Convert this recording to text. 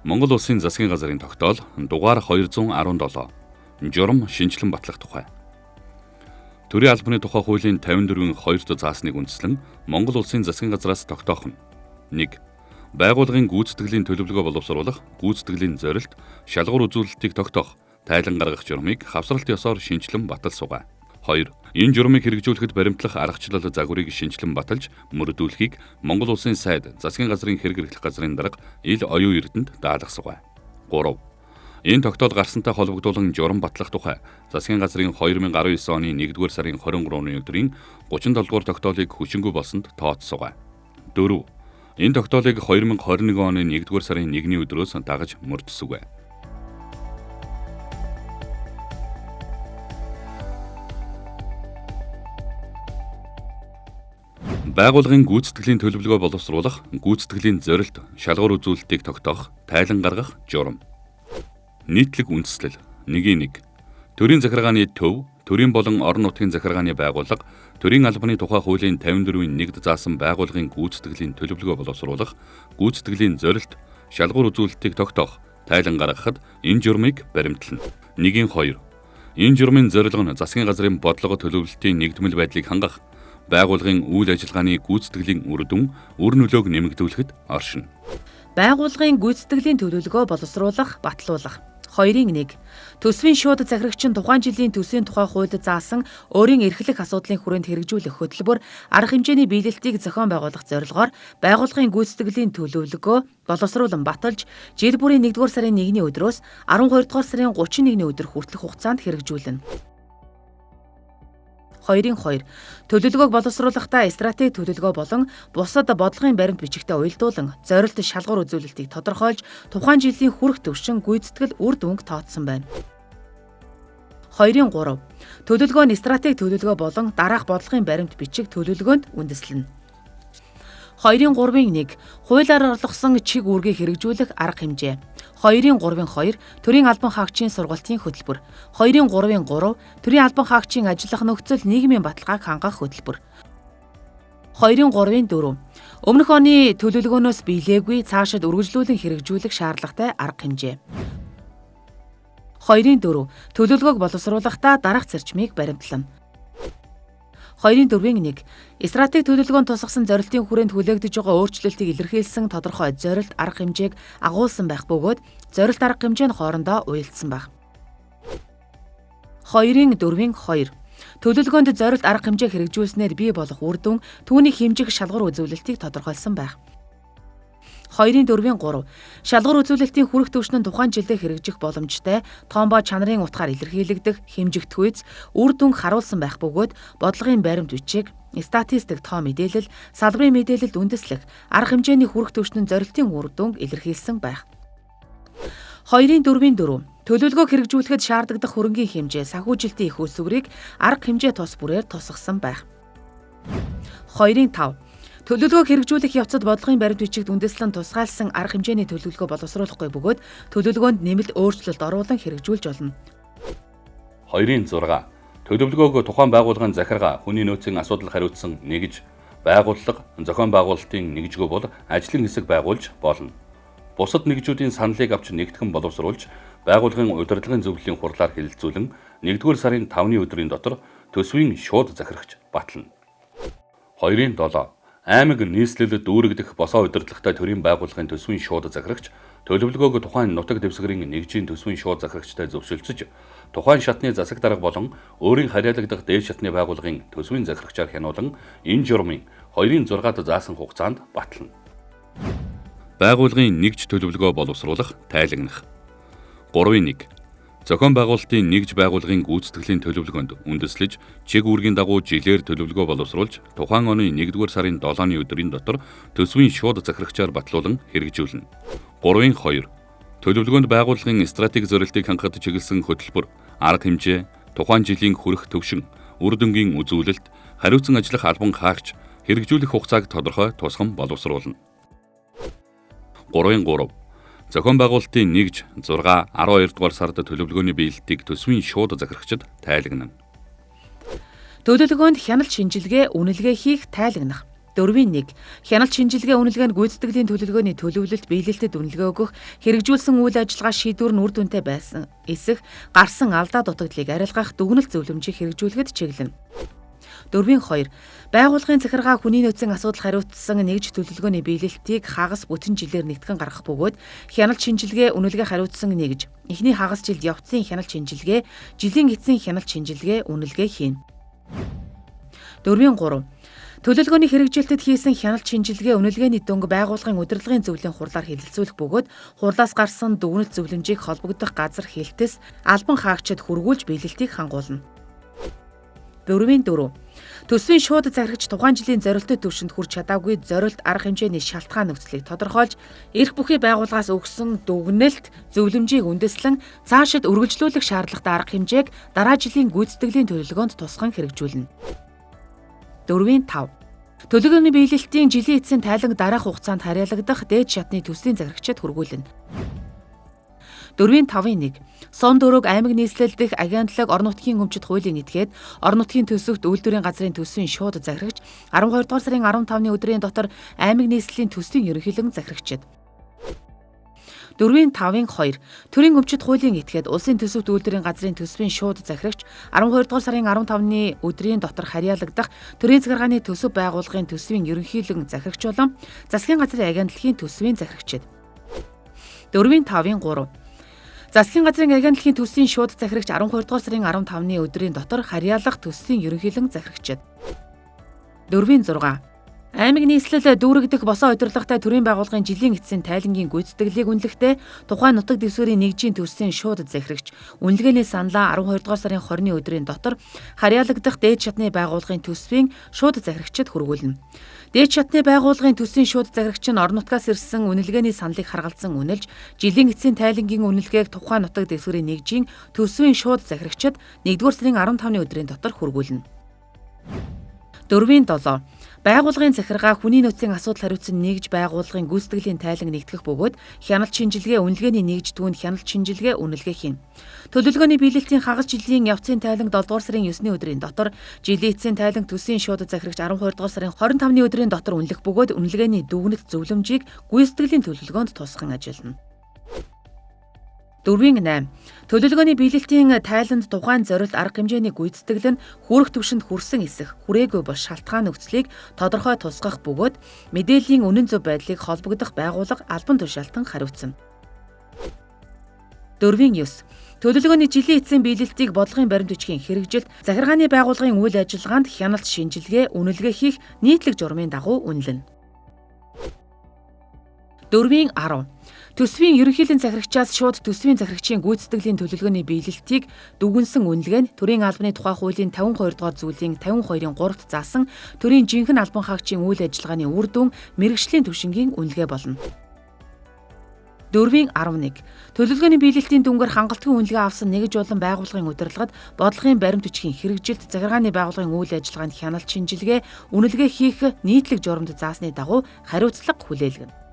Монгол Улсын засгийн газрын тогтоол дугаар 217 журам шинжилэн батлах тухай. Төрийн албаны тухай хуулийн 54-ийн 2-т заасныг үндэслэн Монгол Улсын засгийн газраас тогтоох нь 1. Байгууллагын гүйцэтгэлийн төлөвлөгөө боловсруулах, гүйцэтгэлийн зорилт, шалгуур үзүүлэлтийг тогтоох, тайлан гаргах журмыг хавсралт ёсоор шинжилэн батал сугай. 2. Энэ журмыг хэрэгжүүлэхэд баримтлах аргачлал загварыг шинжилэн баталж, мөрдүүлэхийг Монгол Улсын сайд, засгийн газрын хэрэг эрхлэх газрын дарга ил оюун эрдэнэд даалгах сугай. 3. Энэ тогтоол гарсантай холбогдуулан журам батлах тухай засгийн газрын 2019 оны 1-р сарын 23-ны өдрийн 37-р тогтоолыг хүчингүй болсонд тооцсугай. 4. Энэ тогтоолыг 2021 оны 1-р сарын 1-ний өдрөөс дагаж мөрдөсгөө. Байгууллагын гүйцэтгэлийн төлөвлөгөө боловсруулах, гүйцэтгэлийн зорилт, шалгуур үзүүлэлтийг тогтоох, тайлан гаргах журам. Нийтлэг үндэслэл 1.1. Төрийн захиргааны төв, төрийн болон орон нутгийн захиргааны байгууллага, төрийн албаны тухай хуулийн 54-ийн 1-д заасан байгууллагын гүйцэтгэлийн төлөвлөгөө боловсруулах, гүйцэтгэлийн зорилт, шалгуур үзүүлэлтийг тогтоох, тайлан гаргахад энэ журмыг баримтлана. 1.2. Энэ журмын зорилго нь засгийн газрын бодлого төлөвлөлтийн нэгдмэл байдлыг хангах, байгууллагын үйл ажиллагааны гүйцэтгэлийн үр дүн, үр нөлөөг нэмэгдүүлэхэд оршино. Байгууллагын гүйцэтгэлийн төлөвлөгөө боловсруулах, батлуулах. 2.1. Төсвийн шууд захирагчин тухайн жилийн төсвийн тухай хуульд заасан өөрийн эрхлэх асуудлын хүрээнд хэрэгжүүлэх хөтөлбөр, арга хэмжээний биелэлтийг зохион байгуулах зорилгоор байгууллагын гүйцэтгэлийн төлөвлөгөө боловсруулан баталж, жил бүрийн 1-р сарын 1-ний өдрөөс 12-р сарын 31-ний өдөр хүртэлх хугацаанд хэрэгжүүлнэ. 2.2. Төлөвлөгөөг боловсруулахдаа стратеги төлөвлөгөө болон бусад бодлогын баримт бичигтээ уялдуулан зорилт шалгуур үзүүлэлтийг тодорхойлж тухайн жилийн хүрэх төвшин гүйцэтгэл үр дүнг тооцсон байна. 2.3. Төлөвлөгөө нь стратеги төлөвлөгөө болон дараах бодлогын баримт бичиг төлөвлөгөөнд үндэслэнэ. 2.3.1. Хуулиар орлогосон чиг үүргийг хэрэгжүүлэх арга хэмжээ. 2.3.2. Төрийн албан хаагчийн сургалтын хөтөлбөр. 2.3.3. Төрийн албан хаагчийн ажиллах нөхцөл нийгмийн баталгааг хангах хөтөлбөр. 2.3.4. Өмнөх оны төлөвлөгөөнөөс биелээгүй цаашид үргэлжлүүлэн хэрэгжүүлэх шаардлагатай арга хэмжээ. 2.4. Төлөвлөгөөг боловсруулахдаа дараах зарчмыг баримтлана. 2.4.1. Стратеги төлөвлөгөөнд тусгасан зорилтын хүрээнд хүлээгдэж байгаа өөрчлөлтийг илэрхийлсэн тодорхой зорилт арга хэмжээг агуулсан байх бөгөөд зорилт арга хэмжээ нь хоорондоо уялдсан байх. 2.4.2. Төлөвлөгөөнд зорилт арга хэмжээ хэрэгжүүлснээр бий болох үр дүн түүний хэмжих шалгуур үзүүлэлтийг тодорхойлсон байх. 2.4.3. Шалгуур үзүүлэлтийн хүрэх төвшин нь тухайн жилдээ хэрэгжих боломжтой тоон ба чанарын утгаар илэрхийлэгдэх хэмжигдэх үйс үр дүн харуулсан байх бөгөөд бодлогын баримт бичиг, статистик тоо мэдээлэл, салбарын мэдээлэлд үндэслэх арга хэмжээний хүрэх төвшин нь зорилтын үр дүнг илэрхийлсэн байх. 2.4.4. Төлөвлөгөөг хэрэгжүүлэхэд шаардлагадах хөрөнгийн хэмжээ, санхүүжилтийн их усүрийг арга хэмжээ тус бүрээр тусгасан байх. 2.5. Төлөвлөгөөг хэрэгжүүлэх явцад бодлогын баримт бичигт үндэслэн тусгайлсан арга хэмжээний төлөвлөгөө боловсруулахгүй бөгөөд төлөвлөгөөнд нэмэлт өөрчлөлт оруулан хэрэгжүүлж болно. 2.6. Төлөвлөгөөг тухайн байгууллагын захиргаа хүний нөөцийн асуудал хариуцсан нэгж, байгууллага, зохион байгуулалтын нэгжгөө бол ажлын хэсэг байгуулж болно. Бусад нэгжүүдийн саналыг авч нэгтгэн боловсруулж, байгууллагын удирдлагын зөвлөлийн хурлаар хэлэлцүүлэн 1-р сарын 5-ны өдрийн дотор төсвийн шууд захирагч батлана. 2.7. Аймаг нийслэлд дүүрэгдэх босоо удирдлагатай төрийн байгууллагын төсвийн шууд захирагч төлөвлөгөөг тухайн нутаг дэвсгэрийн нэгжийн төсвийн шууд захирагчтай зөвшөлдсөж, тухайн шатны засаг дарга болон өөрийн харьяалагдах дээд шатны байгууллагын төсвийн захирагчаар хянуулан энэ журмын 2.6-д заасан хугацаанд батлана. Байгууллагын нэгж төлөвлөгөө боловсруулах, тайлагнах. 3.1. Зохион байгуулалтын нэгж байгууллагын гүйцэтгэлийн төлөвлөгөөнд үндэслэж, чиг үүргийн дагуу жилээр төлөвлөгөө боловсруулж, тухайн оны 1-р сарын 7-ны өдрийн дотор төсвийн шууд захирагчаар батлуулан хэрэгжүүлнэ. 3.2. Төлөвлөгөөнд байгууллагын стратеги зорилтыг хангахад чиглэсэн хөтөлбөр, арга хэмжээ, тухайн жилийн хүрэх төвшин, үр дүнгийн үзүүлэлт, хариуцсан ажиллах албан хаагч, хэрэгжүүлэх хугацааг тодорхой тусган боловсруулна. 3.3. Зохион байгуулалтын нэгж 6-12 дугаар сард төлөвлөгөөний биелэлтийг төсвийн шууд захирагчид тайлагнана. Төлөвлөгөөнд хяналт шинжилгээ, үнэлгээ хийх, тайлагнах. 4-1 хяналт шинжилгээ үнэлгээнд гүйцэтгэлийн төлөвлөгөөний төлөвлөлт биелэлтэд үнэлгээ өгөх, хэрэгжүүлсэн үйл ажиллагаа шийдвэр нь үр дүнтэй байсан эсэх, гарсан алдаа дутагдлыг арилгах дүгнэлт зөвлөмжийг хэрэгжүүлэхэд чиглэнэ. 4-2 байгууллагын захиргаа хүний нөөцийн асуудал хариуцсан нэгж төлөвлөгөөний биелэлтийг хагас бүтэн жилээр нэгтгэн гаргах бөгөөд хяналт шинжилгээ үнэлгээ хариуцсан нэгж эхний хагас жилд явцсан хяналт шинжилгээ, жилийн эцсийн хяналт шинжилгээ үнэлгээ хийнэ. 4-3 төлөвлөгөөний хэрэгжилтэд хийсэн хяналт шинжилгээ үнэлгээний дөнгө байгууллагын удирдлагын зөвлөлийн хурлаар хэлэлцүүлэх бөгөөд хурлаас гарсан дүгнэлт зөвлөмжийг холбогдох газар хэлтэс албан хаагчид хүргүүлж биелэлтийг хангуулна. 4-4 төсвийн шууд захирагч тухайн жилийн зорилттой түвшинд хүрч чадаагүй зорилт арга хэмжээний шалтгаан нөхцөлийг тодорхойлж эрх бүхий байгууллагаас өгсөн дүгнэлт зөвлөмжийг үндэслэн цаашид үргэлжлүүлэх шаардлагатай арга хэмжээг дараа жилийн гүйцэтгэлийн төлөвлөгөөнд тусган хэрэгжүүлнэ. 4-5 төлөвлөгөөний биелэлтийн жилийн эцсийн тайланг дараах хугацаанд харьяалагдах дээд шатны төсвийн захирагчид хүргүүлнэ. 4-5-1 Сон дөрөг аймаг нийслэл дэх агентлаг орон нутгийн өмчит хуулийн этгээд орон нутгийн төсөвт үйлдвэрийн газрын төсвийн шууд захирагч 12 дугаар сарын 15-ны өдрийн дотор аймаг нийслэлийн төсвийн ерөнхийлөгн захирагчид. 4-5-2 төрийн өмчит хуулийн этгээд улсын төсөвт үйлдвэрийн газрын төсвийн шууд захирагч 12 дугаар сарын 15-ны өдрийн дотор харьяалагдах төрийн захиргааны төсөв байгууллагын төсвийн ерөнхийлөгн захирагч болон засгийн газрын агентлагийн төсвийн захирагчид. 4-5-3 засгийн газрын агентлагийн төсвийн шууд захирагч 12 дугаар сарын 15-ны өдрийн дотор харьяалах төсвийн ерөнхийлөгн захирагчид. 4-6 аймаг нийслэл дүүрэгдэх босоо удирдлагатай төрийн байгууллагын жилийн эцсийн тайлангийн гүйцэтгэлийг үнэлэхдээ тухайн нутаг дэвсгэрийн нэгжийн төсвийн шууд захирагч үнэлгээний саналаа 12 дугаар сарын 20-ны өдрийн дотор харьяалагдах дээд шатны байгууллагын төсвийн шууд захирагчид хүргүүлнэ. Дээд шатны байгууллагын төсвийн шууд захирагч нь орон нутгаас ирсэн үнэлгээний саналыг харгалзан үнэлж, жилийн эцсийн тайлангийн үнэлгээг тухайн нутаг дэвсгэрийн нэгжийн төсвийн шууд захирагчид 1-р сарын 15-ны өдрийн дотор хүргүүлнэ. 4-7 байгууллагын захиргаа хүний нөөцийн асуудал хариуцсан нэгж байгууллагын гүйцэтгэлийн тайлан нэгтгэх бөгөөд хяналт шинжилгээ үнэлгээний нэгж түүнд хяналт шинжилгээ үнэлгээ хийнэ. Төлөвлөгөөний биелэлтийн хагас жилийн явцын тайланг 7 дугаар сарын 9-ны өдрийн дотор, жилийн эцсийн тайланг төсвийн шууд захирагч 12 дугаар сарын 25-ны өдрийн дотор үнэлэх бөгөөд үнэлгээний дүгнэлт зөвлөмжийг гүйцэтгэлийн төлөвлөгөөнд тусган ажиллана. 4-8 төлөвлөгөөний биелэлтийн тайланд тухайн зорилт арга хэмжээний гүйцэтгэл нь хүрэх түвшинд хүрсэн эсэх, хүрээгүй бол шалтгаан нөхцөлийг тодорхой тусгах бөгөөд мэдээллийн үнэн зөв байдлыг холбогдох байгууллага албан тушаалтан хариуцна. 4-9 төлөвлөгөөний жилийн эцсийн биелэлтийг бодлогын баримт бичгийн хэрэгжилт, захиргааны байгууллагын үйл ажиллагаанд хяналт шинжилгээ, үнэлгээ хийх нийтлэг журмын дагуу үнэлнэ. 4-10 төсвийн ерөнхийлөгн захирагчаас шууд төсвийн захирагчийн гүйцэтгэлийн төлөвлөгөөний биелэлтийг дүгнсэн үнэлгээ нь төрийн албаны тухай хуулийн 52 дугаар зүйлийн 52-ын 3-т заасан төрийн жинхэнэ албан хаагчийн үйл ажиллагааны үр дүн мэргэжлийн түвшингийн үнэлгээ болно. 4-11 төлөвлөгөөний биелэлтийн дүнгээр хангалтгүй үнэлгээ авсан нэгж болон байгууллагын удирдлагад бодлогын баримт бичгийн хэрэгжилт, захиргааны байгууллагын үйл ажиллагаанд хяналт шинжилгээ, үнэлгээ хийх нийтлэг журамд заасны дагуу хариуцлага хүлээлгэнэ.